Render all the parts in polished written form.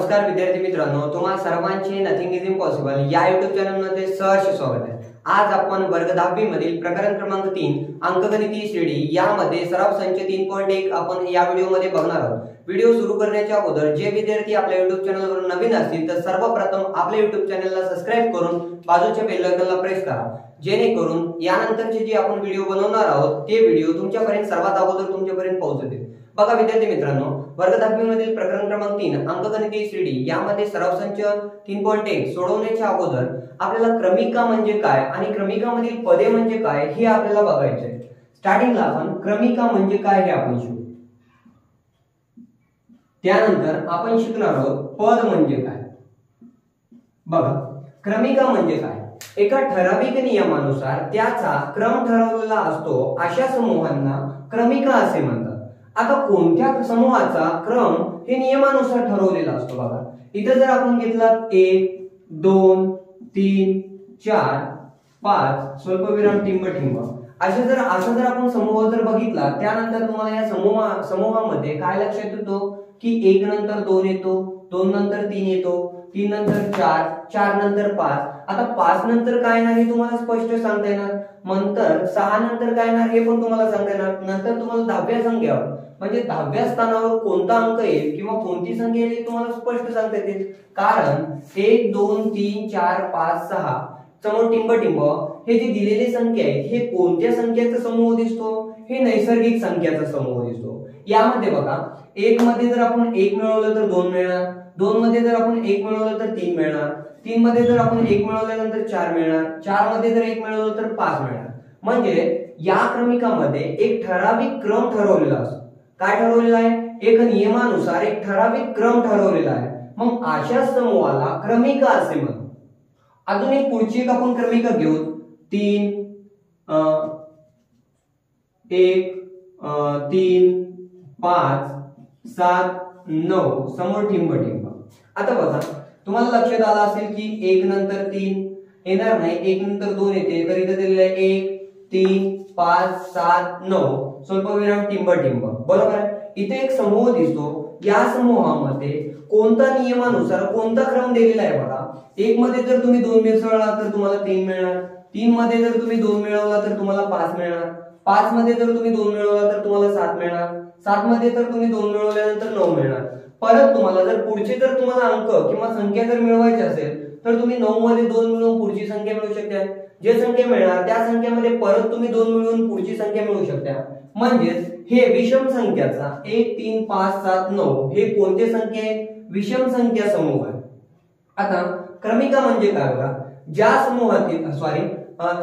नमस्कार विद्यार्थी मित्रांनो, तुम्हा सर्वांचे नथिंग इज इम्पॉसिबल या युट्यूब चॅनल मध्ये सहर्ष स्वागत आहे। आज आपण वर्ग 10वी मधील प्रकरण क्रमांक 3 अंकगणितीय श्रेणी यामध्ये सराव संच 3.1 आपण या व्हिडिओ मध्ये बघणार आहोत। व्हिडिओ सुरू करण्याच्या अगोदर जे विद्यार्थी आपल्या YouTube चॅनलवर नवीन असतील तर सर्वप्रथम आपल्या YouTube चॅनलला सबस्क्राइब करून बाजूच्या बेल आयकॉनला प्रेस करा, जेणेकरून यानंतरचे जे आपण व्हिडिओ बनवणार आहोत ते व्हिडिओ तुमच्यापर्यंत सर्वात अगोदर तुमच्यापर्यंत पोहोचतील। बघा विद्यार्थी मित्रांनो, वर्ग 10वी मधील प्रकरण क्रमांक 3 अंकगणितीय श्रेणी यामध्ये सराव संच 3.1 सोडवण्याच्या अगोदर आपल्याला क्रमिका म्हणजे काय आणि क्रमिकामधील पदे म्हणजे काय हे आपल्याला बघायचे आहे। स्टार्टिंगला आपण क्रमिका म्हणजे काय हे आपण शिकू, त्यानंतर आपण शिकणार आहोत पद म्हणजे काय। बघा, क्रमिका म्हणजे काय, एका ठराविक नियमानुसार त्याचा क्रम ठरवलेला असतो अशा समूहांना क्रमिका असे म्हणतात। आता कोणत्या समूहाचा क्रम हे नियमानुसार ठरवलेला असतो। बघा इथे जर आपण घेतला 1 2 3 4 5 स्वल्पविराम टिंब टिंब असे जर आपण समूह जर बघितला, त्यानंतर तुम्हाला या समूहामध्ये काय लक्षात येतो की 1 नंतर 2 येतो, 2 नंतर 3 येतो, 3 नंतर 4, 4 नंतर 5। आता 5 नंतर काय येणार हे तुम्हाला स्पष्ट सांगता येणार, नंतर 6 नंतर काय येणार हे पण तुम्हाला सांगता येणार, नंतर तुम्हाला 10व्या संख्येवर म्हणजे 10व्या स्थानावर कोणता अंक येईल किंवा कोणती संख्या येईल तुम्हाला स्पष्ट सांगता येते। कारण 1 2 3 4 5 6 समोर टिंब टिंब हे जे दिलेले संख्या आहेत हे कोणत्या संख्येचा समूह दिसतो, हे नैसर्गिक संख्याचा समूह दिसतो। यामध्ये बघा 1 मध्ये जर आपण 1 मिळवलं तर 2 मिळणार, 2 मध्ये जर आपण 1 मिळवलं तर 3 मिळणार, 3 मध्ये जर आपण 1 मिळवल्यानंतर 4 मिळणार, 4 मध्ये जर 1 मिळवलं तर 5 मिळणार। म्हणजे या क्रमिकामध्ये एक ठराविक क्रम ठरवलेला असतो। काय ठरवलेला आहे, एक नियमानुसार एक ठराविक क्रम ठरवलेला आहे, मग अशा समूहाला क्रमिका असे म्हणतात। अजून एक पुढची एक आपण क्रमिका घेऊ, 3 1 3 5 7 9 समोर टिंब टिंब। आता बघा तुम्हाला लक्षात आलं असेल की 1 नंतर 3 येणार नाही, 1 नंतर 2 येते, तर इथे दिलेलं आहे 1 3 5 7 9 स्वल्पविराम टिंब टिंब, बरोबर आहे। इथे एक समूह दिसतो, या समूहामध्ये कोणता नियमानुसार कोणता क्रम दिलेला आहे। बघा 1 मध्ये जर तुम्ही 2 मिसळला तर तुम्हाला 3 मिळणार, 3 मध्ये जर तुम्ही 2 मिळवला तर तुम्हाला 5 मिळणार, 5 मध्ये जर तुम्ही 2 मिळवला तर तुम्हाला 7 मिळणार, 7 मध्ये जर तुम्ही 2 मिळवल्यानंतर 9 मिळणार। परत तुम्हाला जर पुढचे जर तुम्हाला अंक किंवा संख्या जर मिळवायची असेल तर तुम्ही 9 मध्ये 2 मिळवून पुढची संख्या मिळवू शकता, जे संख्या मिळणार त्या संख्येमध्ये परत तुम्ही 2 मिळवून पुढची संख्या मिळवू शकता। म्हणजेच हे विषम संख्याचा 1 3 5 7 9 हे कोणते संख्या आहे, विषम संख्या समूह आहे। आता क्रमिका म्हणजे काय, बघा ज्या समूहातील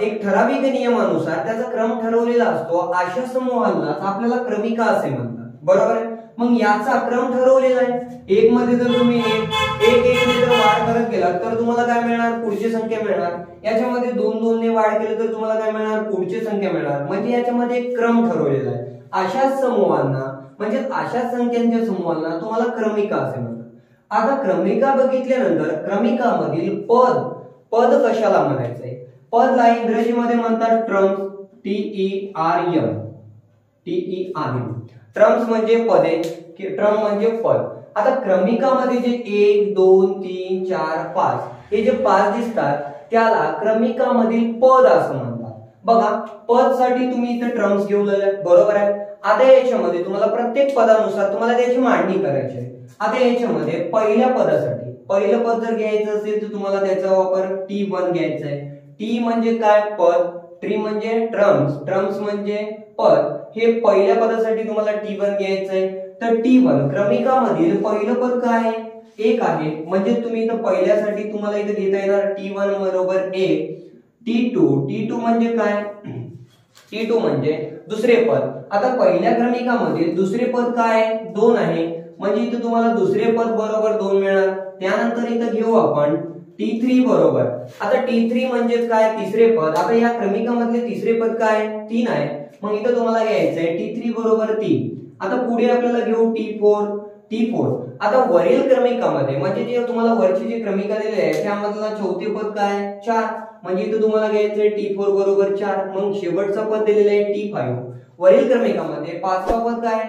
एक ठराविक नियमानुसार त्याचा क्रम ठरवलेला असतो अशा समूहांना आपल्याला क्रमिका असे म्हणतात, बरोबर आहे। मग याचा क्रम ठरवलेला आहे, 1 मध्ये जर तुम्ही 1 ने जर वाढ करत गेलात तर तुम्हाला काय मिळणार, पुढची संख्या मिळणार, याच्यामध्ये 2 2 ने वाढ केली तर तुम्हाला काय मिळणार, पुढची संख्या मिळणार। म्हणजे याच्यामध्ये एक क्रम ठरवलेला आहे। अशा समूहांना म्हणजे अशा संख्यांच्या समूहांना तुम्हाला क्रमिका असे म्हणतात। आता क्रमिका बघितल्यानंतर क्रमिकामधील पद कशाला म्हणायचंय, पदला इंग्रजीमध्ये म्हणतात ट्रम्स, TERM। ट्रम्स म्हणजे पदे, ट्रम म्हणजे पद। आता क्रमिकामध्ये जे 1 2 3 4 5 हे जे 5 दिसतात त्याला क्रमिकामधील पद असं म्हणतात। बघा पद साठी तुम्ही इथे ट्रम्स घेऊन, बरोबर आहे। आता याच्यामध्ये तुम्हाला प्रत्येक पदानुसार तुम्हाला त्याची मांडणी करायची आहे। आता याच्यामध्ये पहिल्या पदासाठी पहिलं पद जर घ्यायचं असेल तर तुम्हाला त्याचा वापर T1 घ्यायचा आहे। T म्हणजे काय, पद, ट्री म्हणजे ट्रम्स म्हणजे पद, हे पहिल्या पदासाठी तुम्हाला T1 घ्यायचं आहे। तर T1 क्रमिकामधील पहिलं पद काय आहे, 1 आहे, म्हणजे तुम्ही इथं पहिल्यासाठी तुम्हाला इथं घेता येणार T1 बरोबर 1। T2 म्हणजे काय, T2 म्हणजे दुसरे पद। आता पहिल्या क्रमिकामध्ये दुसरे पद काय आहे, 2 आहे, म्हणजे इथं तुम्हाला दुसरे पद बरोबर 2 मिळणार। त्यानंतर इथं घेऊ आपण T3 बरोबर, आता T3 म्हणजे काय, तिसरे पद। आता या क्रमिकामधले तिसरे पद काय, 3 आहे, मग इथं तुम्हाला घ्यायचंय T3 बरोबर 3। आता पुढे आपल्याला घेऊ T4। आता वरील क्रमिकामध्ये म्हणजे जे तुम्हाला वरची जी क्रमिका दिलेली आहे त्यामधला चौथे पद काय, 4, म्हणजे इथं तुम्हाला घ्यायचंय T4 बरोबर 4। मग शेवटचा पद दिलेला आहे T5। वरील क्रमिकामध्ये पाचवा पद काय,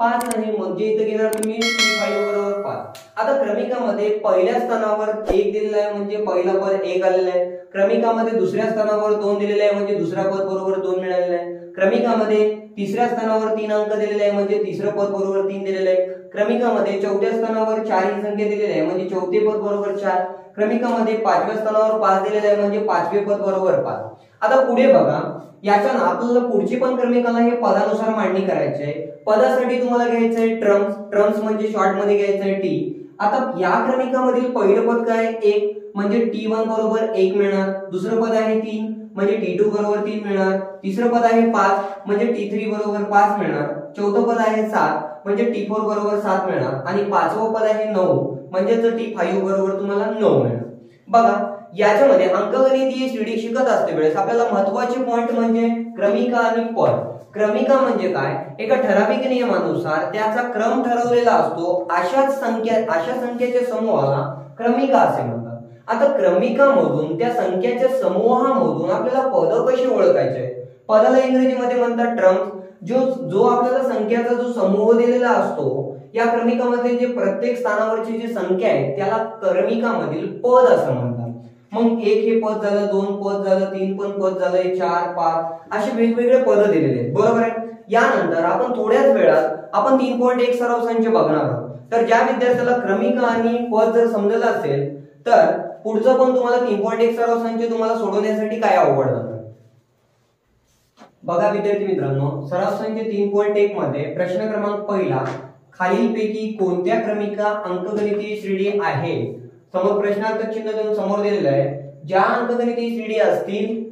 5 नाही, म्हणजे इथे घेणार तुम्ही t5 बरोबर 5. आता क्रमिकामध्ये पहिल्या स्थानावर 1 दिलेला आहे म्हणजे पहिला पद 1 आलेला आहे. क्रमिकामध्ये दुसऱ्या स्थानावर 2 दिलेले आहे म्हणजे दुसरा पद बरोबर 2 मिळालेला आहे. क्रमिकामध्ये तिसऱ्या स्थानावर 3 अंक दिलेले आहे म्हणजे तिसरं पद बरोबर 3 दिलेले आहे. क्रमिकामध्ये चौथ्या स्थानावर 4 ही संख्या दिलेली आहे म्हणजे चौथे पद बरोबर 4. क्रमिकामध्ये पाचव्या स्थानावर 5 दिलेले आहे म्हणजे पाचवे पद बरोबर 5. आता पुढे बघा, याच्या ना आपल्याला पुढची पण क्रमिकाला हे पदानुसार मांडणी करायची आहे. पदासाठी तुम्हाला घ्यायचं आहे ट्रम्स म्हणजे शॉर्ट मध्ये घ्यायचं आहे टी. आता या क्रमिकामधील पहिलं पद काय 1 म्हणजे t1 बरोबर 1 मिळणार. दुसरं पद आहे 3 म्हणजे t2 बरोबर 3 मिळणार. तिसरं पद आहे 5 म्हणजे t3 बरोबर 5 मिळणार. चौथं पद आहे 7 म्हणजे t4 बरोबर 7 मिळणार. आणि पाचवं पद आहे 9 म्हणजे t5 बरोबर तुम्हाला 9 मिळणार. बघा, याच्यामध्ये अंकगणितीय श्रेणी शिकत असते वेळेस आपल्याला महत्त्वाचे पॉइंट म्हणजे क्रमिका आणि पद. क्रमिका म्हणजे काय, एका ठराविक नियमानुसार त्याचा क्रम ठरवलेला असतो. अशा संख्येच्या समूहाला क्रमिका असे म्हणतात. आता क्रमिकामधून त्या संख्याच्या समूहामधून आपल्याला पद कशी ओळखायचे, पदाला इंग्रजीमध्ये म्हणतात ट्रम्स. जो आपल्याला संख्याचा जो समूह दिलेला असतो या क्रमिकामध्ये जे प्रत्येक स्थानावरची जी संख्या आहे त्याला क्रमिकामधील पद असं म्हणतात. मग 1 हे पद झालं, 2 पद झालं, 3 पण पद झालं, 4 5 असे वेगवेगळे पद दिलेले आहेत, बरोबर आहे. यानंतर आपण थोड्याच वेळात आपण 3.1 सराव संच बघणार आहोत. तर ज्या विद्यार्थ्याला क्रमिका आणि पद जर समजलं असेल तर पुढचं पण तुम्हाला 3.1 सराव संच तुम्हाला सोडवण्यासाठी काय अवघड जातं. बघा विद्यार्थी मित्रांनो, सराव संच 3.1 मध्ये प्रश्न क्रमांक पहिला, खालीलपैकी कोणत्या क्रमिका अंकगणितीय श्रेणी आहे. समोर प्रश्नार्थक चिन्ह देऊन समोर दिलेलं आहे. ज्या अंकगणितीय श्रेणी असतील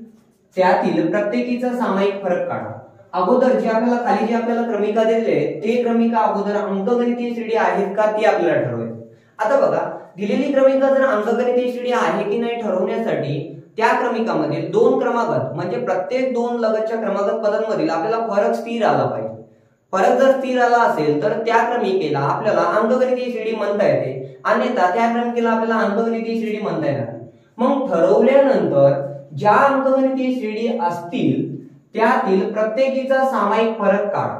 त्यातील प्रत्येकीचा सामायिक फरक काढा. अगोदर जे आपल्याला खाली जे आपल्याला क्रमिका दिलेले ते क्रमिका अगोदर अंकगणितीय श्रेणी आहेत का ते आपल्याला ठरवायचं. आता बघा, दिलेली क्रमिका जर अंकगणितीय श्रेणी आहे की नाही ठरवण्यासाठी त्या क्रमिकामध्ये दोन क्रमागत म्हणजे प्रत्येक दोन लगतच्या क्रमागत पदांमधील आपल्याला फरक स्थिर आला पाहिजे. फरक जर स्थिर आला असेल तर त्या क्रमिकेला आपल्याला अंकगणितीय श्रेणी म्हणता येते, अन्यथा त्या क्रमिकेला आपल्याला अंकगणितीय श्रेणी म्हणता येणार नाही. मग ठरवल्यानंतर ज्या अंकगणितीय श्रेणी असतील त्यातील प्रत्येकीचा सामायिक फरक काढा.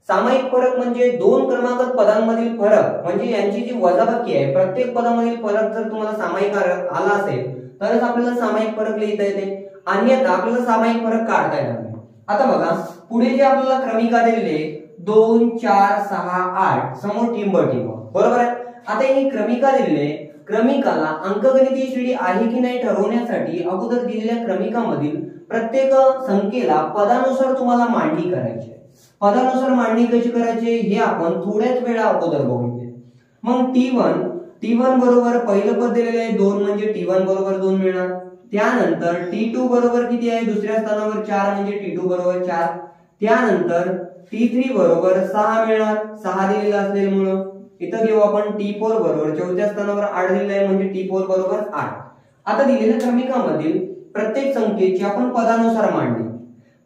सामायिक फरक म्हणजे दोन क्रमागत पदांमधील फरक, म्हणजे यांची जी वजाबाकी आहे प्रत्येक पदामधील फरक जर तुम्हाला सामायिक आला असेल तरच आपल्याला सामायिक फरक लिहिता येते, अन्यथा आपल्याला सामायिक फरक काढता येणार नाही. आता बघा, पुढे जे आपल्याला क्रमिका दिलेले 2 4 6 8 समोर टिंब, बरोबर आहे. आता ही क्रमिका दिलेली क्रमिकाला अंकगणितीय श्रेणी आहे की नाही ठरवण्यासाठी अगोदर दिलेल्या क्रमिकामधील प्रत्येक संख्येला पदानुसार तुम्हाला मांडणी करायची आहे. पदानुसार मांडणी कशी करायची हे आपण थोड्याच वेळा अगोदर बघूया. मग t1 बरोबर पहिलं पद दिलेले आहे 2 म्हणजे t1 बरोबर 2 मिळणार. त्यानंतर t2 बरोबर किती आहे दुसऱ्या स्थानावर 4 म्हणजे t2 बरोबर 4. त्यानंतर t3 बरोबर 6 मिळणार, 6 दिलेला असल्यामुळे. इथं घेऊ आपण t4 बरोबर चौथ्या स्थानावर 8 दिलेला आहे म्हणजे t4 बरोबर 8. आता दिलेल्या क्रमिकामधील प्रत्येक संख्येची आपण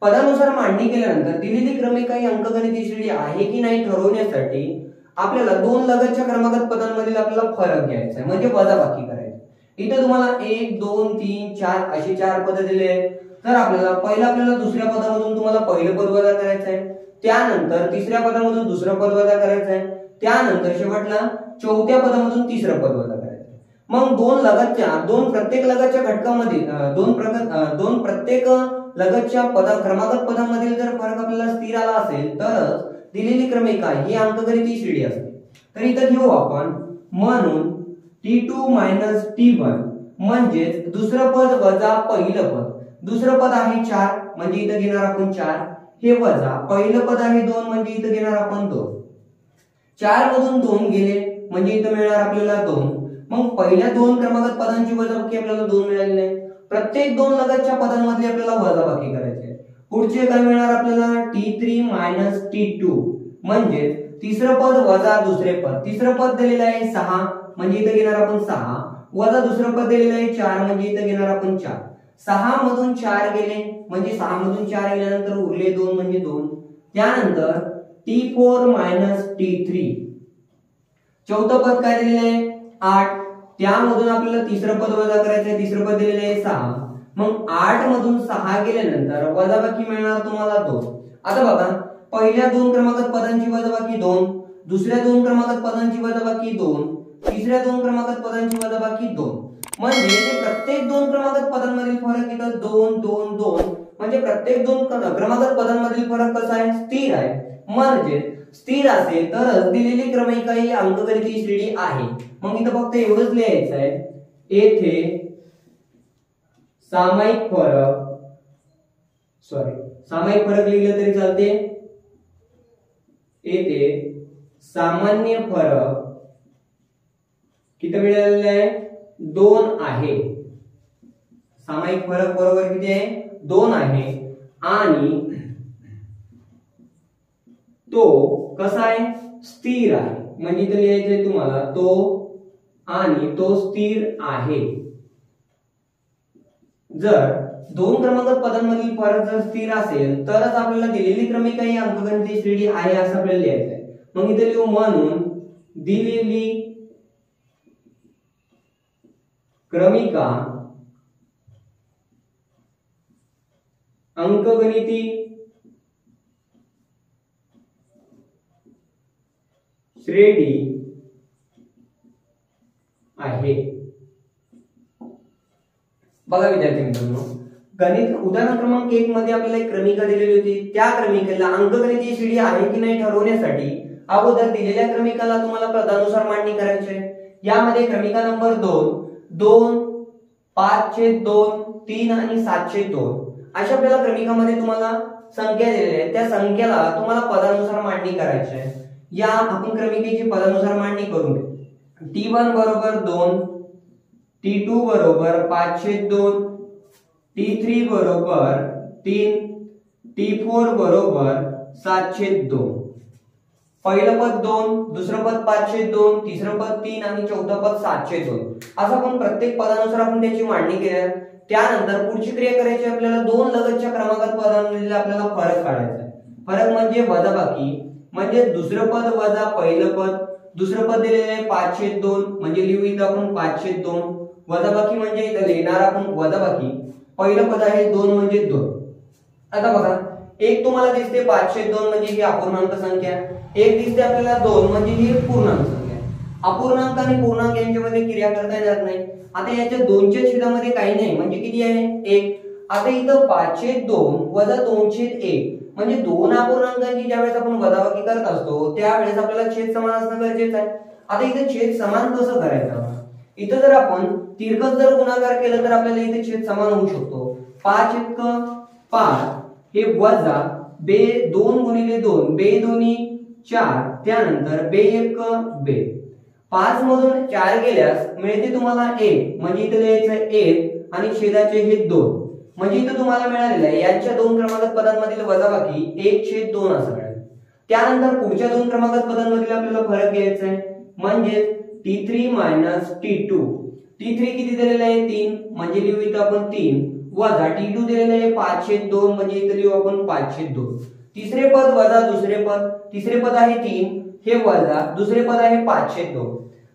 पदानुसार मांडणी केल्यानंतर दिलेली क्रमिका ही अंकगणितीय श्रेणी आहे की नाही ठरवण्यासाठी आपल्याला दोन लगतच्या क्रमागत पदांमधील आपल्याला फरक घ्यायचा आहे म्हणजे वजाबाकी करायची. इथे तुम्हाला 1 2 3 4 असे 4 पद दिले आहेत. तर आपल्याला दुसऱ्या पदामधून तुम्हाला पहिलं पद वजा करायचं आहे, त्यानंतर तिसऱ्या पदामधून दुसरं पद वजा करायचं आहे, त्यानंतर शेवटला चौथ्या पदामधून तिसरं पद वजा करायचं. मग दोन प्रत्येक लगतच्या घटकामध्ये प्रत्येक लगतच्या क्रमागत पदांमधील जर फरक आपल्याला स्थिर आला असेल तर दिलेली क्रमिका ही अंकगणितीय श्रेणी असते. तर इथं घेऊ आपण, म्हणून t2 t1 म्हणजे दुसरं पद वजा पहिलं पद. दुसरं पद आहे 4 म्हणजे इथं घेणार आपण 4, हे वजा पहिलं पद आहे 2 म्हणजे इथं घेणार आपण 2. 4 मधून 2 गेले म्हणजे इथं मिळणार आपल्याला 2. मग पहिल्या दोन क्रमागत पदांची वजाबाकी आपल्याला 2 मिळालेली आहे. प्रत्येक दोन लगतच्या पदांमध्ये आपल्याला वजाबाकी करायची आहे. पुढचे काय मिळणार आपल्याला t3 t2 म्हणजे तिसरं पद वजा दुसरे पद. तिसरं पद दिलेलं आहे 6 म्हणजे इथं घेणार आपण 6, वजा दुसरं पद दिलेलं आहे 4 म्हणजे इथं घेणार आपण 4. 6 मधून 4 गेले म्हणजे 6 मधून 4 गेल्यानंतर उरले 2 म्हणजे 2. त्यानंतर t4 t3 चौथं पद काय दिलेलं आहे 8, त्यामधून आपल्याला तिसरं पद वजा करायचं आहे. तिसरं पद दिलेलं आहे 6, मग 8 मधून 6 गेल्यानंतर वजाबाकी मिळणार तुम्हाला 2. आता बघा, पहिल्या दोन क्रमांकात पदांची वजाबाकी 2, दुसऱ्या दोन क्रमांकात पदांची वजाबाकी 2, तिसऱ्या दोन क्रमांकात पदांची वजाबाकी 2. म्हणजे ते प्रत्येक दोन क्रमांकात पदांमधील फरक इथं 2 2 2. म्हणजे प्रत्येक दोन क्रमांकात पदांमधील फरक कसा आहे? स्थिर आहे. म्हणजे स्थिर असेल तरच दिलेली क्रमांक ही अंकगणितीय श्रेणी आहे. मग इथं फक्त एवढंच लिहायचं आहे, येथे सामायिक फरक लिहिलं तरी चालते. येथे सामान्य फरक किती मिळालेला आहे? 2 आहे. सामायिक फरक बरोबर किती आहे? 2 आहे. आणि तो कसा आहे? स्थिर आहे. म्हणजे इथे लिहायचंय तुम्हाला तो आणि तो स्थिर आहे. जर दोन क्रमांकात पदांमधील फरक जर स्थिर असेल तरच आपल्याला दिलेली क्रमिका ही अंकगणितीय श्रेणी आहे असं आपल्याला लिहायचं आहे. मग इथे लिहू, म्हणून दिलेली क्रमिका अंकगणितीय श्रेणी आहे. बघा विद्यार्थी मित्रांनो, गणित उदाहरण क्रमांक 1 मध्ये आपल्याला एक क्रमिका दिलेली होती. त्या क्रमिकेला अंकगणितीय श्रेणी आहे की नाही ठरवण्यासाठी अगोदर दिलेल्या क्रमिकाला तुम्हाला पदानुसार मांडणी करायची आहे. यामध्ये क्रमिका नंबर 2, 5/2, 3 आणि 7/2 अशा आपल्याला क्रमिकामध्ये तुम्हाला संख्या दिलेल्या आहेत. त्या संख्येला तुम्हाला पदानुसार मांडणी करायची आहे. या आपण क्रमिकेची पदानुसार मांडणी करून घेऊ. T1 बरोबर 2, T2 बरोबर 5/2, T3 बरोबर 3, T4 बरोबर 7/2. पहिलं पद 2, दुसरं पद 5/2, तिसरं पद 3 आणि चौथं पद 7/2. असं आपण प्रत्येक पदानुसार आपण त्याची मांडणी केली. त्यानंतर पुढची क्रिया करायची आपल्याला. दोन लगतच्या क्रमांकात पदांमधील आपल्याला फरक काढायचा आहे. फरक म्हणजे वजाबाकी, म्हणजे दुसरं पद वजा पहिलं पद. दुसरं पद दिलेलं आहे 5/2, म्हणजे लिहू इथं आपण 5/2. वजाबाकी म्हणजे इथं लिहिणार आपण वजाबाकी. पहिलं पद आहे 2 म्हणजे 2. आता बघा, एक तुम्हाला दिसते 5/2 म्हणजे ही अपूर्णांक संख्या, एक दिसते आपल्याला 2 म्हणजे ही पूर्णांक संख्या. अपूर्णांक आणि पूर्णांक यांच्यामध्ये क्रिया करता येणार नाही. आता याच्या 2च्या छेदामध्ये काही नाही, म्हणजे किती आहे? 1. आता इथं 5/2 वजा 2/1 म्हणजे दोन अपूर्णांकांची ज्यावेळेस आपण वजाबाकी करत असतो त्यावेळेस आपल्याला छेद समान असणं गरजेचं आहे. आता इथे छेद समान कसं करायचं? इथं जर आपण तिरकस जर गुणाकार केला तर आपल्याला इथे छेद समान होऊ शकतो. 5/5 हे वजा 2 गुणिले 2, 2 दोन्ही 4, त्यानंतर 2 5 मधून 4 गेल्यास मिळते तुम्हाला 1, म्हणजे इथे लिहायचं 1 आणि छेदाचे हे 2. म्हणजे इथं तुम्हाला मिळालेलं आहे यांच्या दोन क्रमांकात पदांमधील वजाबाकी 1/2 असं मिळेल. त्यानंतर पुढच्या दोन क्रमांकात पदांमधील आपल्याला फरक घ्यायचा आहे, म्हणजे T3 - T2. T3 किती दिलेलं आहे? 3, म्हणजे लिहू इथं आपण 3 वजा T2 दिलेलं आहे 5/2, म्हणजे इथं लिहू आपण 5/2. तिसरे पद वजा दुसरे पद. तिसरे पद आहे 3, हे वजा दुसरे पद आहे 5/2.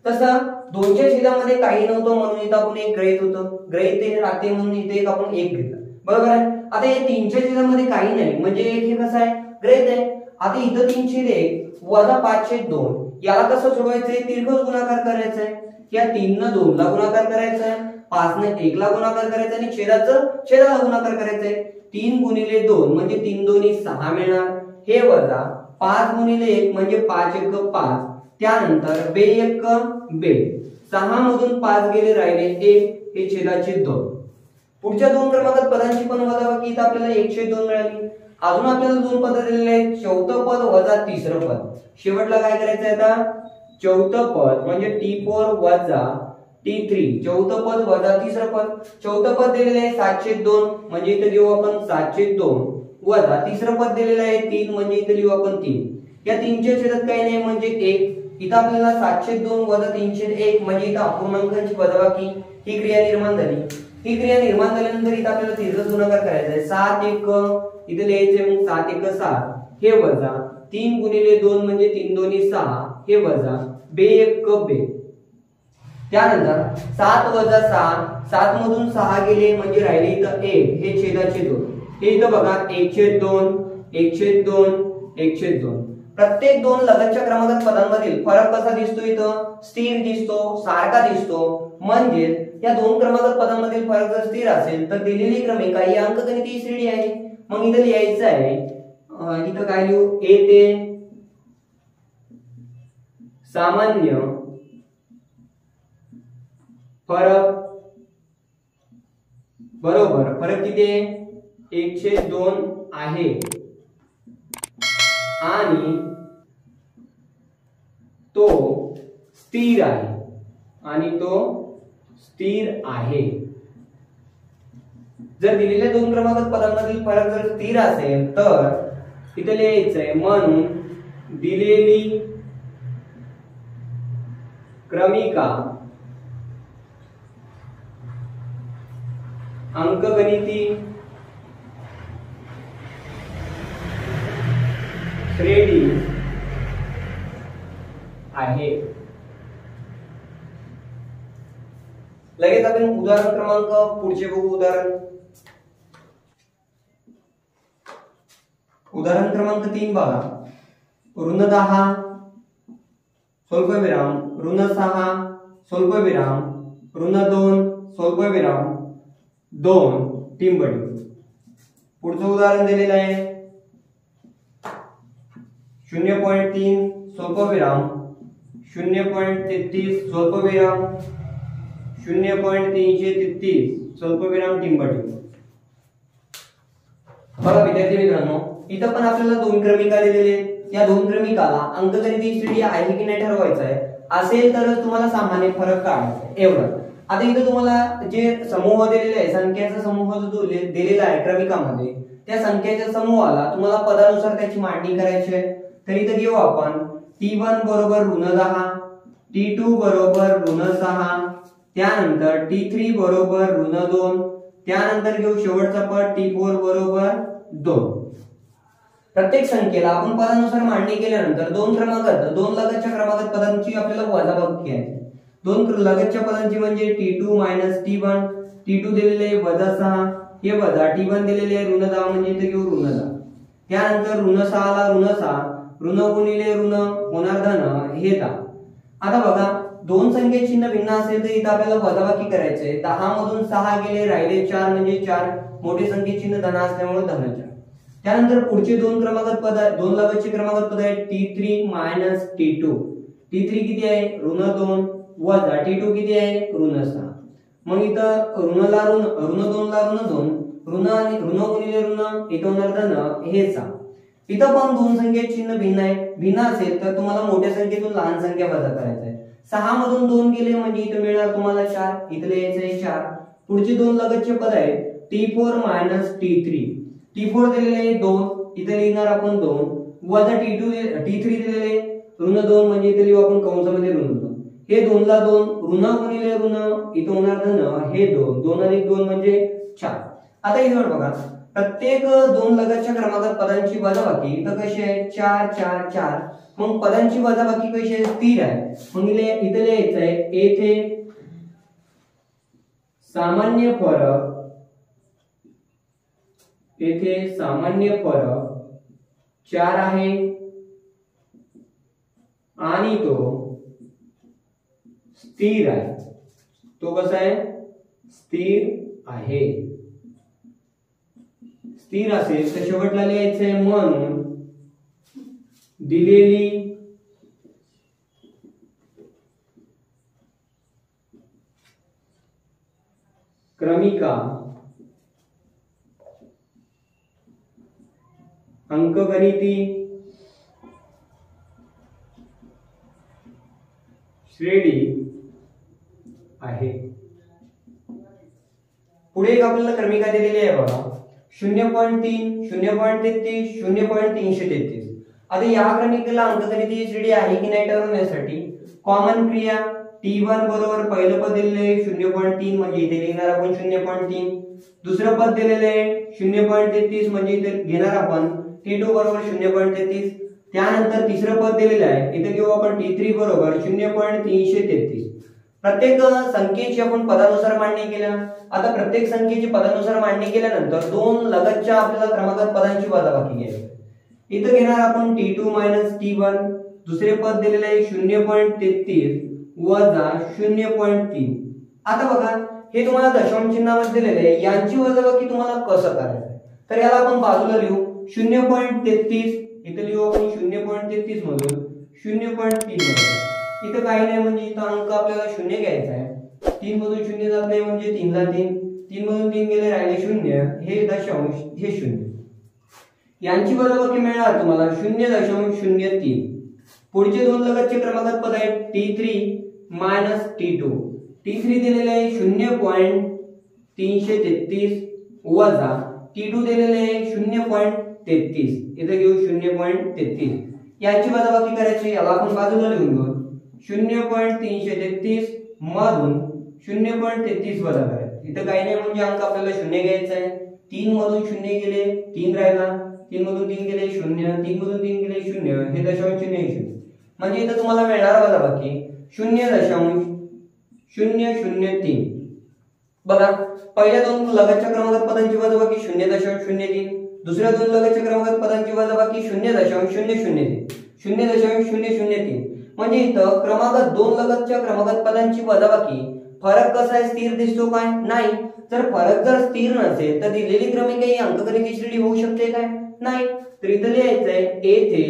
तसं 2च्या छेदामध्ये काही नव्हतं म्हणून इथं आपण 1 गृहीत होतं. गृहीत राहते म्हणून इथे एक आपण 1 घेतलं. बरोबर आहे. आता हे 3च्या छेदामध्ये काही नाही म्हणजे 1 हे कसं आहे? गृहीत आहे. आता इथं 3/1 वजा 5/2 याला कसं सोडवायचंय? तिरकस गुणाकार करायचंय. या 3 न 2 ला गुणाकार करायचा, 5 ने 1 ला गुणाकार करायचा आणि छेदाला गुणाकार करायचंय. 3 गुणिले 2 म्हणजे 3 दोन्ही 6 मिळणार. हे वजा 5 गुणिले 1 म्हणजे 5/1 5. त्यानंतर 2/1 6 मधून 5 गेले, राहिले 1, हे छेदाचे 2. पुढच्या दोन क्रमांकात पदांची पण वजाबाकी इथं आपल्याला 1/2 मिळाली. अजून आपल्याला दोन पद दिलेले आहेत, चौथं पद वजा तिसरं पद. शेवटला काय करायचं आहे आता? चौथं पद म्हणजे T4 वजा T3, चौथं पद वजा तिसरं पद. चौथं पद दिलेलं आहे 7/2, म्हणजे इथे लिहू आपण 7/2 वजा तिसरं पद दिलेलं आहे 3, म्हणजे इथे लिहू आपण 3. या 3च्या छेदात काही नाही म्हणजे 1. इथं आपल्याला 7/2 वजा 3/1 म्हणजे इथं अपूर्णांकांची वजाबाकी ही क्रिया निर्माण झाली. ही क्रिया निर्माण झाल्यानंतर इथं आपल्याला तिरकस गुणाकार करायचा आहे. 7/1 इथे लिहायचे, मग 7/1 7, हे वजा 3 गुणिले 2 म्हणजे 3 दोन्ही 6, हे वजा 2/1 त्यानंतर 7 वजा 6, 7 मधून 6 गेले म्हणजे राहिले इथं 1, हे छेदाचे 2. हे इथं बघा 1/2, 1/2, 1/2. प्रत्येक दोन लगतच्या क्रमागत पदांमधील फरक कसा दिसतो इथं? स्थिर दिसतो, सारखा दिसतो. म्हणजे या दोन क्रमागत पदांमधील फरक जर स्थिर असेल तर दिलेली क्रमिका ही अंकगणितीय श्रेणी आहे. मग इथं लिहायचं आहे, इथं काय लिहू? ए ते सामान्य फरक बरोबर फरक किती आहे? 1/2 आहे आणि तो स्थिर आहे जर दिलेल्या दोन क्रमागत पदांमधील फरक जर स्थिर असेल तर इथे लिहायचंय म्हणून दिलेली क्रमिका अंकगणितीय श्रेणी आहे. लगेच आपण उदाहरण क्रमांक पुढचे बघू. उदाहरण क्रमांक 3 बघा. ऋण 10 स्वल्पविराम ऋण 6 स्वल्पविराम ऋण 2 स्वल्पविराम 2 टिंबटिंब. पुढचं उदाहरण दिलेलं आहे 0.3 स्वल्पविराम 0.33 स्वल्पविराम 0.333 स्वल्पविराम टिंबटिंब. बघा विद्यार्थी मित्रांनो, इथं पण आपल्याला दोन क्रमिका दिलेले आहेत. या दोन क्रमिकाला अंकगणितीय श्रेणी आहे की नाही ठरवायचं आहे. असेल तरच तुम्हाला सामान्य फरक काढायचा आहे, एवढं. आता इथं तुम्हाला जे समूह दिलेले आहे, संख्याचा समूह जो दिलेला आहे क्रमिकामध्ये, त्या संख्याच्या समूहाला तुम्हाला पदानुसार त्याची मांडणी करायची आहे. तर इथं घेऊ आपण T1 बरोबर ऋण 10, T2 बरोबर ऋण 6, त्यानंतर T3 बरोबर ऋण 2, त्यानंतर घेऊ शेवटचा पद T4 बरोबर 2. प्रत्येक संख्येला आपण पदानुसार मांडणी केल्यानंतर दोन लगतच्या क्रमागत पदांची आपल्याला वजाबाकी करायची. दोन लगतच्या पदांची म्हणजे T2 - T1. T2 दिलेले -6 हे वजा T1 दिलेले ऋण 10 म्हणजे इथे घेऊ ऋण 10. त्यानंतर ऋण 6 ला ऋण 6 ऋण गुणिले ऋण होणार धन हे 10. आता बघा दोन संख्येचे चिन्ह भिन्न असेल तर इथं आपल्याला वजाबाकी करायचे आहे. 10 मधून 6 गेले, राहिले 4 म्हणजे 4. मोठे संख्येचे चिन्ह धन असल्यामुळे धन 4. त्यानंतर पुढचे दोन क्रमागत पद दोन लगतचे क्रमागत पद आहेत T3 - T2. T3 किती आहे? ऋण 2 वजा T2 किती आहे? ऋण 6. मग इथं ऋण 2 ला ऋण 2 ऋण आणि ऋण गुणिले ऋण इथं होणार धन हे 6. इथं पण दोन संख्येचे चिन्ह भिन्न आहे. भिन्न असेल तर तुम्हाला मोठ्या संख्येतून लहान संख्या वजा करायचं आहे. 6 मधून 2 गेले म्हणजे इथं मिळणार तुम्हाला 4. इथं लिहायचं आहे 4. पुढचे दोन लगतचे पद आहेत T4 - T3. T4 दिलेले 2, इथे लिहिणार आपण 2 वजा T3 दिलेले ऋण 2 म्हणजे इथे लिहू आपण कंसामध्ये ऋण 2. हे 2 ला 2 ऋण गुणिले ऋण इथे होणार धन हे 2. 2 अधिक 2 म्हणजे 4. आता इथे बघा प्रत्येक दोन लगतच्या क्रमागत पदांची वजाबाकी इथं कशी आहे? 4 4 4. मग पदांची वजाबाकी कशी आहे? स्थिर आहे. मग इथे लिहायचं आहे येथे सामान्य फरक, येथे सामान्य फरक 4 आहे आणि तो स्थिर आहे. तो कसा आहे? स्थिर आहे. स्थिर असेल तर शेवटला लिहायचंय म्हणून दिलेली क्रमिका अंकगणितीय श्रेणी आहे. पुढे एक आपल्याला क्रमिका दिलेली आहे बघा 0.3 0.33 0.333. आता या क्रमिकेला अंकगणितीय श्रेणी आहे की नाही ठरवण्यासाठी कॉमन क्रिया T1 बरोबर पहिलं पद दिलेले 0.3 म्हणजे इथे लिहिणार आपण 0.3. दुसरं पद दिलेले 0.33 म्हणजे इथे घेणार आपण T2 बरोबर 0.33. त्यानंतर तिसरं पद दिलेलं आहे इथे घेऊ आपण T3 बरोबर 0.333. प्रत्येक संख्येची आपण पदानुसार मांडणी केल्या. आता प्रत्येक संख्येची पदानुसार मांडणी केल्यानंतर दोन लगतच्या आपल्याला क्रमागत पदांची वजाबाकी घ्यायची. इथं घेणार आपण T2 मायनस T1, दुसरे पद दिलेले आहे 0.33 वजा 0.3. आता बघा हे तुम्हाला दशांश चिन्हामध्ये दिलेले आहे, यांची वजाबाकी तुम्हाला कसं करायचं तर याला आपण बाजूला लिहू 0.33, इथे लिहू आपण 0.33 मधून 0.3 मधून, इथं काही नाही म्हणजे इथं अंक आपल्याला शून्य घ्यायचा आहे, 3 मधून शून्य जात नाही म्हणजे 3 ला 3, 3 मधून 3 गेले राहिले 0, हे दशांश हे 0, यांची वजाबाकी मिळणार तुम्हाला 0.03. पुढचे दोन लगतचे क्रमांक पद आहेत T3 मायनस T2, T3 दिलेले आहे 0.333 वजा T2 दिलेले आहे 0.33, इथे घेऊ 0.33, याची वजाबाकी करायची, याला आपण बाजूला लिहून घेऊ 0.333 मधून 0.33 वजा करायचं, इथं काही नाही म्हणजे अंक आपल्याला शून्य घ्यायचा आहे, 3 मधून शून्य गेले 3 राहिला, 3 मधून 3 गेले 0, 3 मधून 3 गेले 0, हे दशांश चिन्ह आहे 0, म्हणजे इथं तुम्हाला मिळणार वजाबाकी 0.003. बघा पहिल्या दोन लगतच्या क्रमांकात पदांची वजाबाकी 0.03, दुसऱ्या दोन लगतच्या क्रमांकात पदांची वजाबाकी 0.003, 0.003, म्हणजे इथं क्रमांक 2 लगतच्या क्रमांकात पदांची वजाबाकी फरक कसा आहे, स्थिर दिसतो काय, नाही, जर फरक जर स्थिर नसेल तर दिलेली क्रमिका ही अंकगणितीय श्रेणी होऊ शकते काय, नाही, तर इथं लिहायचं आहे येथे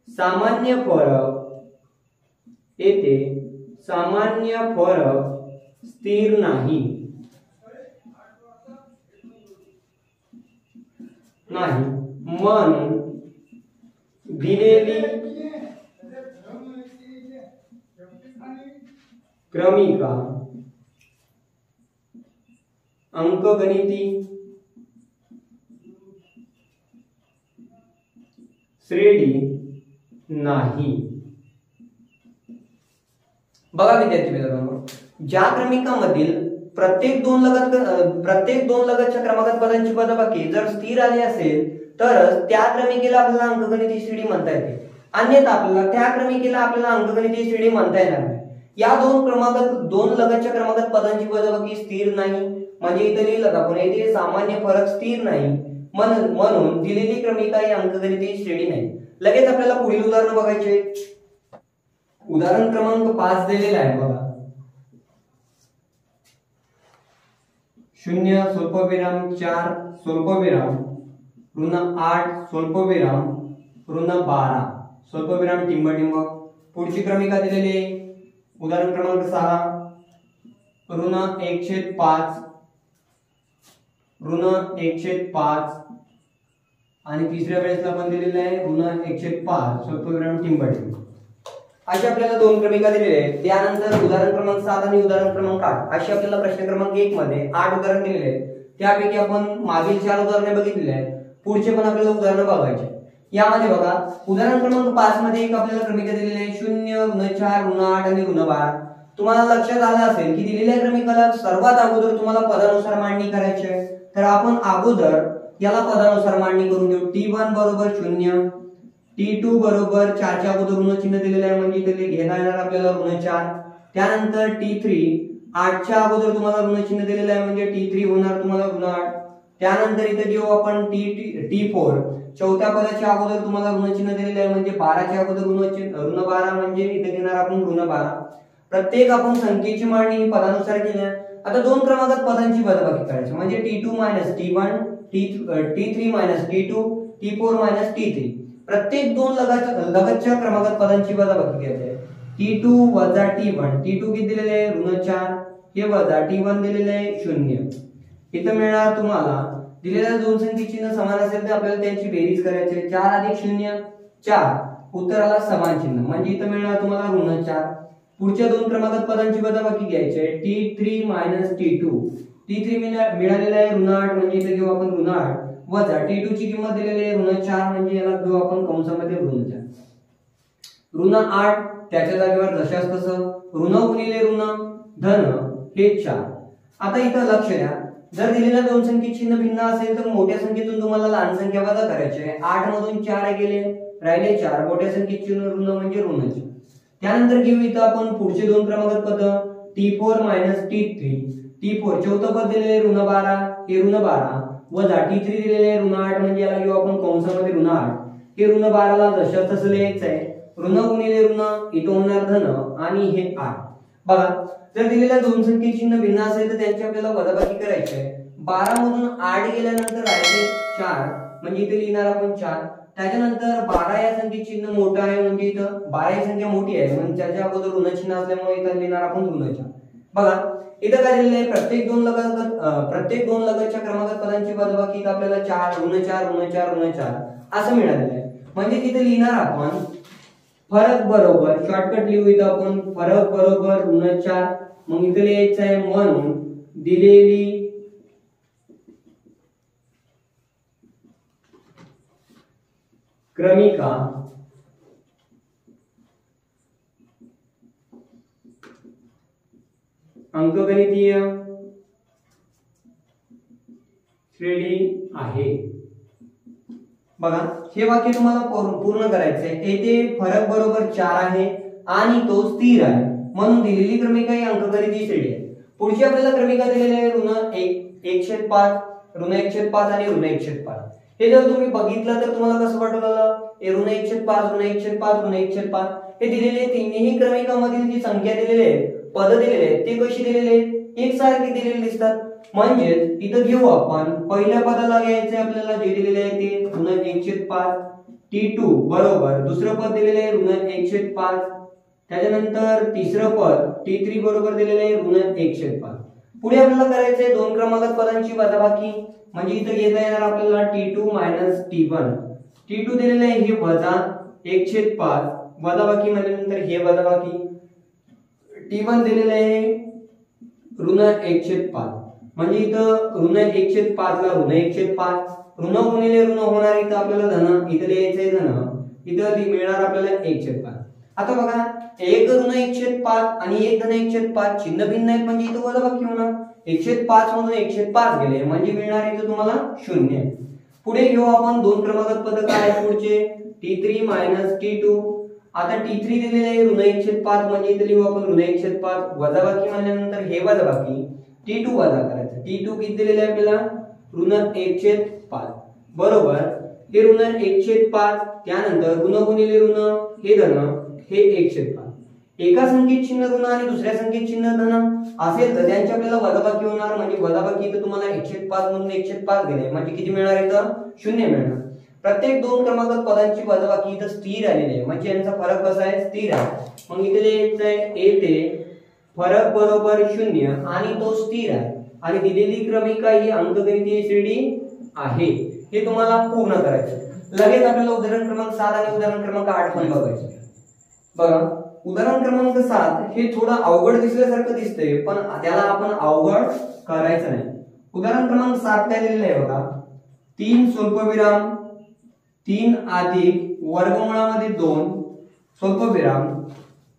सामान्य फरक, येथे सामान्य फरक स्थिर नाही, म्हणून दिलेली क्रमिका अंकगणिती श्रेणी नाही. बघा विद्यार्थी मित्रांनो, ज्या क्रमिकामधील प्रत्येक दोन लगतच्या क्रमांकात पदांची वजाबाकी जर स्थिर आली असेल तरच त्या क्रमिकेला आपल्याला अंकगणितीय श्रेणी म्हणता येते, अन्यथा आपल्याला त्या क्रमिकेला आपल्याला अंकगणितीय श्रेणी म्हणता येणार नाही. या दोन लगतच्या क्रमांकात पदांची वजाबाकी स्थिर नाही, म्हणजे इथे लिहिलं आपण येथे सामान्य फरक स्थिर नाही, म्हणून दिलेली क्रमिका ही अंकगणितीय श्रेणी नाही. लगेच आपल्याला पुढील उदाहरण बघायचे. उदाहरण क्रमांक 5 दिलेला आहे बघा, 0 स्वल्पविराम 4 स्वल्पविराम ऋण 8 स्वल्पविराम ऋण 12 स्वल्पविराम टिंब. पुढची क्रमिका दिलेली आहे उदाहरण क्रमांक 6 ऋण 1/5 ऋण 1/5 आणि तिसऱ्या वेळेसला पण दिलेलं आहे ऋण 1/5 स्वल्पविराम टिंब. अशी आपल्याला दोन क्रमिका दिलेल्या आहेत. त्यानंतर उदाहरण क्रमांक 7 आणि उदाहरण क्रमांक 8 अशी आपल्याला प्रश्न क्रमांक 1 मध्ये 8 उदाहरण दिलेले आहेत. त्यापैकी आपण मागील 4 उदाहरणे बघितलेली आहेत, पुढचे पण आपल्याला उदाहरण बघायचे. यामध्ये बघा उदाहरण क्रमांक 5 मध्ये एक आपल्याला क्रमिका दिलेली आहे 0 ऋण 4 ऋण 8 आणि ऋण 12. तुम्हाला लक्षात आलं असेल की दिलेल्या क्रमिकाला सर्वात अगोदर तुम्हाला पदानुसार मांडणी करायची आहे, तर आपण अगोदर याला पदानुसार मांडणी करून घेऊ. T1 बरोबर 0, T2 बरोबर 4 च्या अगोदर ऋण चिन्ह दिलेलं आहे म्हणजे इथे घेणार आपल्याला ऋण 4. त्यानंतर T3 8 च्या अगोदर तुम्हाला ऋण चिन्ह दिलेलं आहे म्हणजे T3 होणार तुम्हाला ऋण 8. त्यानंतर इथे घेऊ आपण T4 चौथ्या पदाच्या अगोदर तुम्हाला ऋण चिन्ह दिलेलं आहे म्हणजे 12 च्या अगोदर ऋण 12 म्हणजे इथे घेणार आपण ऋण 12. प्रत्येक आपण संख्येची मांडणी ही पदानुसार केली आहे. आता दोन क्रमांकात पदांची वजाबाकी करायची म्हणजे T2 T1 T3 T2 T4 T3. प्रत्येक दोन लगतच्या क्रमांकात पदांची वजाबाकी करायची आहे. T2 वजा T1, T2 किती दिलेले आहे ऋण 4, हे वजा T1 दिलेले आहे 0. इथे मिळणार तुम्हाला दिलेल्या दोन संख्ये चिन्ह समान असेल तर आपल्याला त्यांची बेरीज करायची आहे. 4 अधिक 0 4, उत्तराला समान चिन्ह म्हणजे इथे मिळणार तुम्हाला ऋण 4. पुढच्या दोन क्रमांकात पदांची वजाबाकी घ्यायची आहे. T3 T2, T3 मिळालेला आहे ऋण 8 म्हणजे इथे घेऊ आपण ऋण 8 वजा T2 ची किंमत दिलेली आहे ऋण 4 म्हणजे याला घेऊ आपण कंसामध्ये ऋण 4. ऋण 8 त्याच्या जागेवर जशास तसं ऋण गुणिले ऋण धन हे 4. आता इथं लक्ष द्या, जर दिलेल्या दोन संख्ये चिन्ह भिन्न असेल तर मोठ्या संख्येतून तुम्हाला लहान संख्या वजा करायची आहे. 8 मधून 4 गेले राहिले 4, मोठ्या संख्येचे चिन्ह ऋण म्हणजे ऋण 4. त्यानंतर घेऊ इथं आपण पुढचे दोन क्रमांकात पद T4 T3. T4 चौथं पद दिलेले ऋण 12 हे ऋण 12 वजा T3 दिलेले आहे ऋण 8 म्हणजे याला घेऊ आपण कंसामध्ये ऋण 8. हे ऋण 12 ला जशाच तसं लिहायचं आहे. ऋण गुणिले ऋण इथं होणार धन आणि हे 8. बघा जर दिलेल्या दोन संख्ये चिन्ह भिन्न असेल तर त्यांची आपल्याला वजाबाकी करायची आहे. 12 मधून 8 गेल्यानंतर राहिले 4 म्हणजे इथे लिहिणार आपण 4. त्याच्यानंतर 12 या संख्ये चिन्ह मोठं आहे म्हणजे इथं 12 ही संख्या मोठी आहे म्हणजे त्याच्या अगोदर ऋण चिन्ह असल्यामुळे इथं लिहिणार आपण ऋण 4. बघा इथं काय दिलेलं आहे प्रत्येक दोन लगतच्या क्रमांकात पदांची वजाबाकी इथं आपल्याला 4 ऋण 4 ऋण 4 ऋण 4 असं मिळालेलं आहे. म्हणजे तिथे लिहिणार आपण फरक बरोबर शॉर्टकट लिहू इथं आपण फरक बरोबर ऋण 4. मग इथे लिहायचं आहे म्हणून दिलेली क्रमिका अंकगणितीय श्रेणी आहे. बघा हे वाक्य तुम्हाला पूर्ण करायचं आहे. येथे फरक बरोबर 4 आहे आणि तो स्थिर आहे म्हणून दिलेली क्रमिका ही अंकगणितीय श्रेणी आहे. पुढची आपल्याला क्रमिका दिलेली आहे ऋण 1/5 ऋण 1/5 आणि ऋण 1/5. हे जर तुम्ही बघितलं तर तुम्हाला कसं वाटलं ऋण 1/5 ऋण 1/5 ऋण 1/5 हे दिलेले तिन्ही क्रमिकामधील जी संख्या दिलेली आहे पद दिलेले आहेत ते कशी दिलेले आहेत एकसारखे दिलेले दिसतात. म्हणजे इथं घेऊ आपण पहिल्या पदाला घ्यायचे आपल्याला जे दिलेले आहे ते ऋण 1/5 T2 बरोबर दुसरं पद दिलेले आहे ऋण 1/5. त्याच्यानंतर तिसरं पद T3 बरोबर दिलेले आहे ऋण 1/5. पुढे आपल्याला करायचं आहे दोन क्रमांकात पदांची वजाबाकी म्हणजे इथं घेता येणार आपल्याला T2 मायनस T1. T2 दिलेले आहे हे वजा 1/5 वजाबाकी म्हणल्यानंतर हे वजाबाकी. T1 दिलेले आहे ऋण 1/5 म्हणजे इथं ऋण 1/5 ला ऋण 1/5 ऋण गुणिले ऋण होणार इथं आपल्याला धन इथं लिहायचंय धन इथं मिळणार आपल्याला 1/5. आता बघा एक ऋण 1/5 आणि एक धन 1/5 चिन्ह भिन्न आहेत म्हणजे इथं वजाबाकी होणार. 1/5 मधून 1/5 गेले म्हणजे मिळणार इथं तुम्हाला 0. पुढे घेऊ आपण दोन क्रमांकात पद काय आहे पुढचे T3 मायनस T2. आता T3 दिलेले आहे ऋण 1/5 म्हणजे इथे लिहू आपण ऋण 1/5 वजाबाकी म्हणल्यानंतर हे वजाबाकी T2 वजा करायचं. T2 किती दिलेले आहे आपल्याला ऋण 1/5 बरोबर हे ऋण 1/5 त्यानंतर ऋण गुणिले ऋण हे धन हे 1/5. एका संख्येत चिन्ह ऋण आणि दुसऱ्या संख्येत चिन्ह धन असेल तर त्यांची आपल्याला वजाबाकी होणार म्हणजे वजाबाकी इथं तुम्हाला 1/5 मधून 1/5 गेले म्हणजे किती मिळणार इथं 0 मिळणार. प्रत्येक दोन क्रमांकात पदांची वजाबाकी इथं स्थिर आलेली आहे म्हणजे यांचा फरक कसा आहे स्थिर आहे. मग इथे लिहायचं आहे येथे फरक बरोबर 0 आणि तो स्थिर आहे आणि दिलेली क्रमिका ही अंकगणितीय श्रेणी आहे. हे तुम्हाला पूर्ण करायचं. लगेच आपल्याला उदाहरण क्रमांक 7 आणि उदाहरण क्रमांक 8 पण बघायचं. बघा उदाहरण क्रमांक 7 हे थोडं अवघड दिसल्यासारखं दिसतंय पण त्याला आपण अवघड करायचं नाही. उदाहरण क्रमांक 7 काय दिलेलं आहे बघा 3 स्वल्पविराम 3 अधिक वर्गमुळामध्ये 2 स्वल्पविराम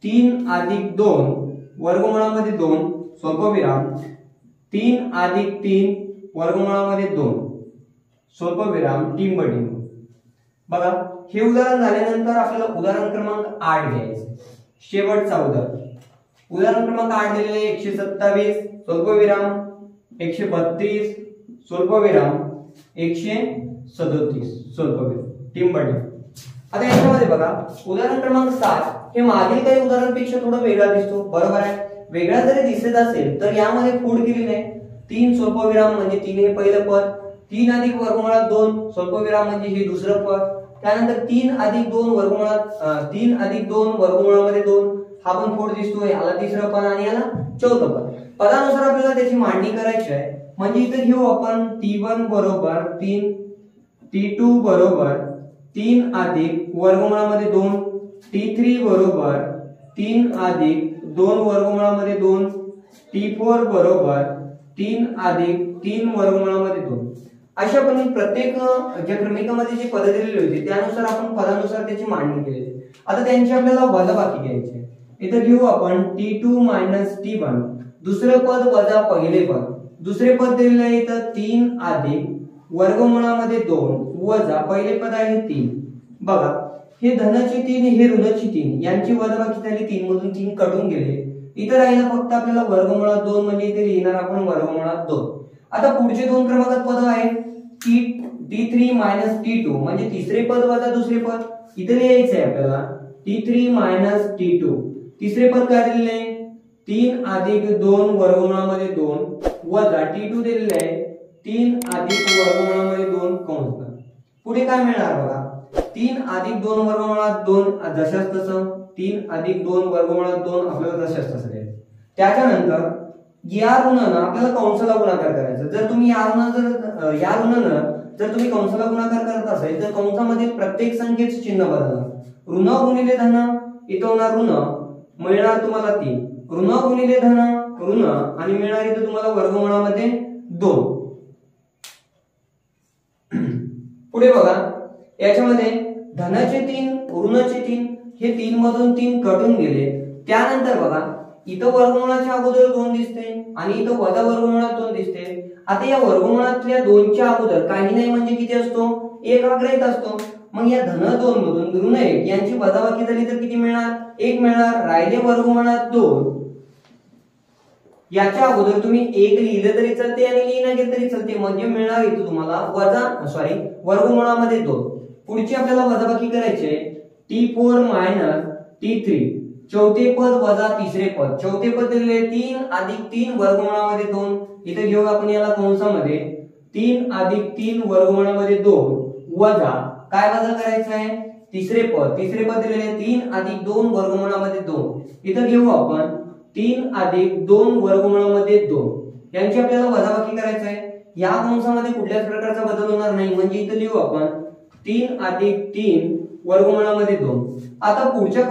3 अधिक 2 वर्गमुळामध्ये 2 स्वल्पविराम 3 अधिक 3 वर्गमुळामध्ये 2 स्वल्पविराम टिंब. बघा हे उदाहरण झाल्यानंतर आपल्याला उदाहरण क्रमांक 8 घ्यायचं. शेवटचा उदाहरण क्रमांक 8 दिलेले 127 स्वल्पविराम 132 स्वल्पविराम 137 स्वल्पविराम टिंब. आता याच्यामध्ये बघा उदाहरण क्रमांक 7 हे मागील काही उदाहरणांपेक्षा थोडं वेगळा दिसतो बरोबर आहे. वेगळा जरी दिसत असेल तर यामध्ये फूड केलेलं आहे 3 स्वल्पविराम म्हणजे 3 हे पहिलं पद 3 अधिक वर्गमुळात 2 स्वल्पविराम म्हणजे हे दुसरं पद त्यानंतर 3 अधिक 2 वर्गमुळात 3 अधिक 2 वर्गमुळामध्ये 2 हा पण फूड दिसतोय याला तिसरं पद आणि याला चौथं पद. पदानुसार आपल्याला त्याची मांडणी करायची आहे म्हणजे इथे घेऊ आपण T1 बरोबर 3 T2 बरोबर 3 अधिक वर्गमुळामध्ये 2 T3 बरोबर 3 अधिक 2 वर्गमुळामध्ये 2 T4 बरोबर 3 अधिक 3 वर्गमुळामध्ये 2. अशा पण प्रत्येक ज्या क्रमिकामध्ये जी पद दिलेली होती त्यानुसार आपण पदानुसार त्याची मांडणी केलेली. आता त्यांची आपल्याला वजाबाकी घ्यायची आहे. इथे घेऊ आपण T2 मायनस T1 दुसरे पद वजा पहिले पद. दुसरे पद दिलेले आहे इथं 3 अधिक वर्गमुळामध्ये 2 वजा पहिले पद आहे 3. बघा हे धनाची 3 हे ऋणाची 3 यांची वजाबाकी झाली 3 मधून 3 कटून गेले. इथं राहिला फक्त आपल्याला वर्गमुळात 2 म्हणजे इथे लिहिणार आपण वर्गमुळात 2. आता पुढचे दोन क्रमांकात पद आहेत T3 मायनस T2 म्हणजे तिसरे पद वजा दुसरे पद इथे लिहायचं आहे आपल्याला T3 मायनस T2 तिसरे पद काय दिलेले आहे 3 अधिक 2 वर्गमूळामध्ये 2 वजा T2 दिलेले आहे 3 अधिक वर्गमूळामध्ये 2 कंस पुढे काय मिळणार बघा 3 अधिक 2 वर्गमूळात 2 जशास तसं 3 अधिक 2 वर्गमूळात 2 आपल्याला जशास तसं आहे त्याच्यानंतर या ऋणानं आपल्याला कंसाला गुणाकार करायचा जर तुम्ही या ऋणानं जर तुम्ही कंसाला गुणाकार करत असाल तर कंसामधील प्रत्येक संख्येचे चिन्ह बदलणार ऋण गुणिले धन इथं होणार ऋण मिळणार तुम्हाला 3 ऋण गुणिले धन ऋण आणि मिळणार इथं तुम्हाला वर्गमूळामध्ये 2 पुढे बघा याच्यामध्ये धनाचे 3 ऋणाचे 3 हे 3 मधून 3 कटून गेले त्यानंतर बघा इथं वर्गमूळाच्या अगोदर 2 दिसते आणि इथं वजा वर्गमूळात 2 दिसते आता या वर्गमूळातल्या 2 च्या अगोदर काही नाही म्हणजे किती असतो 1 अग्रहित असतो मग या धन 2 मधून ऋण 1 यांची वजाबाकी झाली तर किती मिळणार 1 मिळणार राहिले वर्गमूळात 2 याच्या अगोदर तुम्ही 1 लिहिलं तरी चालते आणि लिहिलं गेलं तरी चालते म्हणजे मिळणार इथं तुम्हाला वर्गमूळामध्ये 2 पुढची आपल्याला वजाबाकी करायची आहे T4 मायनस T3 चौथे पद वजा तिसरे पद चौथे पद दिलेले 3 अधिक 3 वर्गमूळामध्ये 2 इथे घेऊ आपण याला कंसामध्ये 3 अधिक 3 वर्गमूळामध्ये 2 वजा काय वजा करायचं आहे तिसरे पद दिलेले 3 अधिक 2 वर्गमूळामध्ये 2 इथे घेऊ आपण 3 अधिक 2 वर्गमूळामध्ये 2 यांची आपल्याला वजाबाकी करायचं आहे या कंसामध्ये कुठल्याच प्रकारचा बदल होणार नाही म्हणजे इथे लिहू आपण 3 अधिक 3 वर्गमूळामध्ये 2 आता पुढच्या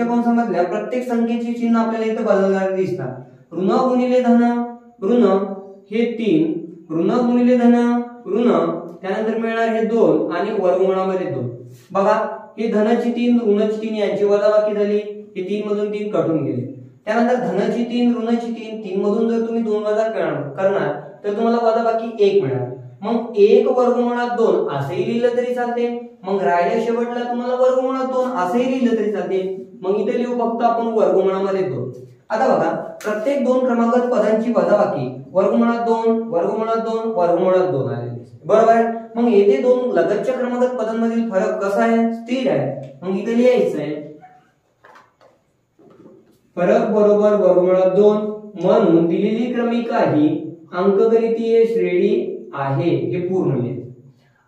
कंसामधल्या प्रत्येक संख्येचे चिन्ह आपल्याला इथे बदलणारे दिसतात ऋण गुणिले धन ऋण हे 3 ऋण गुणिले धन ऋण त्यानंतर मिळणार हे 2 आणि वर्गमूळामध्ये 2 बघा हे धनाची 3 ऋणाची 3 यांची वजाबाकी झाली हे 3 मधून 3 कटून गेले त्यानंतर धनाची 3 ऋणाची 3 3 मधून जर तुम्ही 2 वजा करणार तर तुम्हाला वजाबाकी 1 मिळणार मग 1 वर्गमूळात 2 असेही लिहिलं तरी चालते मग राहिल्या शेवटला तुम्हाला वर्गमूळात 2 असेही लिहिलं तरी चालते मग इथे लिहू फक्त आपण वर्गमूळामध्ये 2 आता बघा प्रत्येक 2 क्रमांकात पदांची वजाबाकी वर्गमूळात 2 वर्गमूळात 2 वर्गमूळात 2 आलेली बरोबर आहे मग येथे 2 लगतच्या क्रमांकात पदांमधील फरक कसा आहे स्थिर आहे मग इथे लिहायचं आहे फरक बरोबर वर्गमूळात 2 म्हणून दिलेली क्रमिका ही अंकगणितीय श्रेणी आहे हे पूर्ण लिहा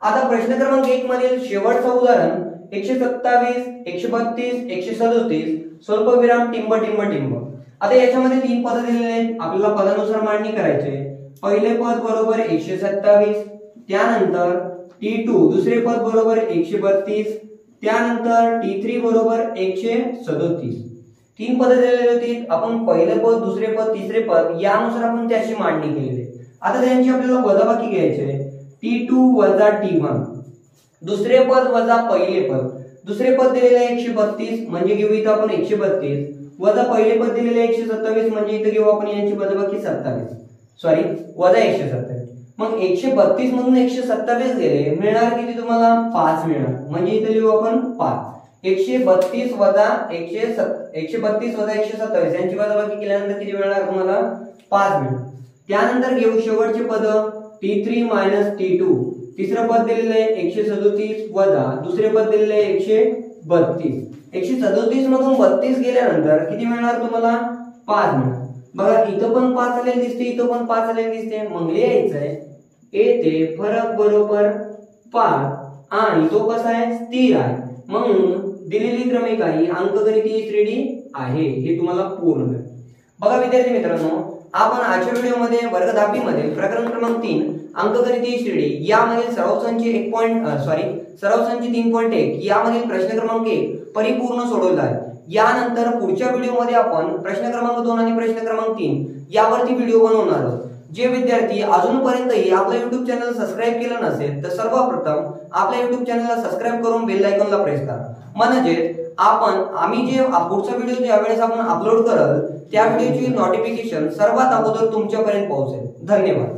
आता प्रश्न क्रमांक 1 मधील शेवटचं उदाहरण 127 132 137 स्वल्पविराम टिंब टिंब टिंब आता याच्यामध्ये 3 पद दिलेले आहेत आपल्याला पदानुसार मांडणी करायची आहे पहिले पद बरोबर 127 त्यानंतर T2 दुसरे पद बरोबर 132 त्यानंतर T3 बरोबर 137 3 पद दिलेली होती आपण पहिले पद दुसरे पद तिसरे पद यानुसार आपण त्याची मांडणी केलेली आहे आता त्यांची आपल्याला वजाबाकी घ्यायची आहे T2 वजा T1 दुसरे पद वजा पहिले पद दुसरे पद दिलेले 132 म्हणजे घेऊ इथं आपण 132 वजा पहिले पद दिलेले 127 म्हणजे इथं घेऊ आपण यांची वजाबाकी 27 वजा 127 मग 132 मधून 127 गेले मिळणार किती तुम्हाला 5 मिळणार म्हणजे इथे लिहू आपण 5 132 वजा 127 यांची वजाबाकी केल्यानंतर किती मिळणार तुम्हाला 5 मिळणार त्यानंतर घेऊ शेवटचे पद T3 मायनस T2 तिसरं पद दिलेले 137 वजा दुसरे पद दिलेले 132 137 मधून 32 गेल्यानंतर किती मिळणार तुम्हाला 5 मिळणार बघा इथं पण 5 आलेले दिसते इथं पण 5 आलेले दिसते मग लिहायचंय येथे फरक बरोबर 5 आणि तो कसा आहे स्थिर आहे म्हणून दिलेली क्रमिका ही अंकगणितीय श्रेणी आहे हे तुम्हाला पूर्ण करा बघा विद्यार्थी मित्रांनो आपण आजच्या व्हिडिओमध्ये वर्ग 10 मध्ये प्रकरण क्रमांक 3 अंकगणितीय श्रेणी यामधील सराव संच 3.1 यामधील प्रश्न क्रमांक 1 परिपूर्ण सोडवला आहे यानंतर पुढच्या व्हिडिओमध्ये आपण प्रश्न क्रमांक 2 आणि प्रश्न क्रमांक 3 यावरती व्हिडिओ बनवणार आहोत जे विद्यार्थी अजूनपर्यंतही आपल्या YouTube चॅनल सबस्क्राइब केलं नसेल तर सर्वप्रथम आपल्या YouTube चॅनलला सबस्क्राइब करून बेल आयकॉनला प्रेस करा म्हणजे आम्ही जे पुढचा व्हिडिओ ज्यावेळेस आपण अपलोड कराल त्या व्हिडिओची नोटिफिकेशन सर्वात अगोदर तुमच्यापर्यंत पोहोचेल धन्यवाद